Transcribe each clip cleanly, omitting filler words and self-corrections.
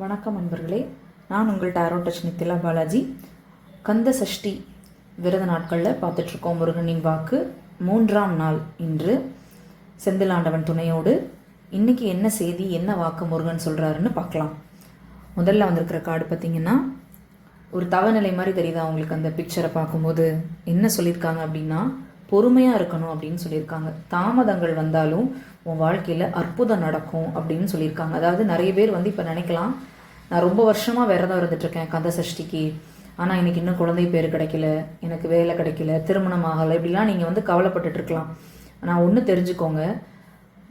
வணக்கம் அன்பர்களே, நான் உங்கள் டாரோ டச் நித்திலா பாலாஜி. கந்த சஷ்டி விரத நாட்களில் பார்த்துட்ருக்கோம். முருகனின் வாக்கு 3ஆம் நாள் இன்று செந்திலாண்டவன் துணையோடு. இன்றைக்கி என்ன செய்தி, என்ன வாக்கு முருகன் சொல்கிறாருன்னு பார்க்கலாம். முதல்ல வந்திருக்கிற கார்டு பார்த்திங்கன்னா ஒரு தவநிலை மாதிரி தெரியுதா அவங்களுக்கு? அந்த பிக்சரை பார்க்கும்போது என்ன சொல்லியிருக்காங்க அப்படின்னா, பொறுமையாக இருக்கணும் அப்படின்னு சொல்லியிருக்காங்க. தாமதங்கள் வந்தாலும் உன் வாழ்க்கையில் அற்புதம் நடக்கும் அப்படின்னு சொல்லியிருக்காங்க. அதாவது நிறைய பேர் இப்போ நினைக்கலாம், நான் ரொம்ப வருஷமாக விரதம் இருந்துகிட்ருக்கேன் கந்த சஷ்டிக்கு, ஆனால் எனக்கு இன்னும் குழந்தை பேர் கிடைக்கல, எனக்கு வேலை கிடைக்கல, திருமணம் ஆகலை, இப்படிலாம் நீங்கள் கவலைப்பட்டுட்ருக்கலாம். ஆனால் ஒன்று தெரிஞ்சுக்கோங்க,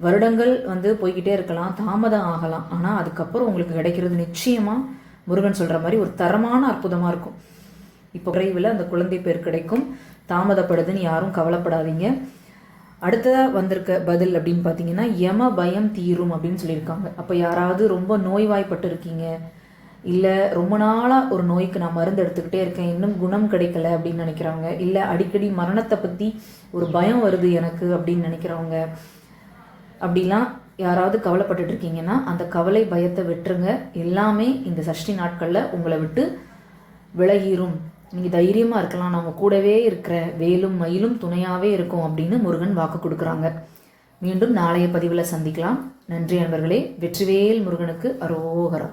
வருடங்கள் போய்கிட்டே இருக்கலாம், தாமதம் ஆகலாம், ஆனால் அதுக்கப்புறம் உங்களுக்கு கிடைக்கிறது நிச்சயமாக முருகன் சொல்கிற மாதிரி ஒரு தரமான அற்புதமாக இருக்கும். இப்போ விரைவில் அந்த குழந்தை பேர் கிடைக்கும். தாமதப்படுதுன்னு யாரும் கவலைப்படாதீங்க. அடுத்ததாக வந்திருக்க பதில் அப்படின்னு பார்த்தீங்கன்னா, யம பயம் தீரும் அப்படின்னு சொல்லியிருக்காங்க. அப்போ யாராவது ரொம்ப நோய்வாய்ப்பட்டு இருக்கீங்க, இல்லை ரொம்ப நாளாக ஒரு நோய்க்கு நான் மருந்து எடுத்துக்கிட்டே இருக்கேன், இன்னும் குணம் கிடைக்கல அப்படின்னு நினைக்கிறவங்க, இல்லை அடிக்கடி மரணத்தை பற்றி ஒரு பயம் வருது எனக்கு அப்படின்னு நினைக்கிறவங்க, அப்படிலாம் யாராவது கவலைப்பட்டுட்டு இருக்கீங்கன்னா அந்த கவலை பயத்தை விட்டுருங்க. எல்லாமே இந்த சஷ்டி நாட்களில் உங்களை விட்டு விலகிரும். நீங்கள் தைரியமாக இருக்கலாம், நாங்கள் கூடவே இருக்கிற வேலும் மயிலும் துணையாகவே இருக்கும் அப்படின்னு முருகன் வாக்கு கொடுக்குறாங்க. மீண்டும் நாளைய பதிவில் சந்திக்கலாம். நன்றி அன்பர்களே. வெற்றிவேல் முருகனுக்கு அரோகரா.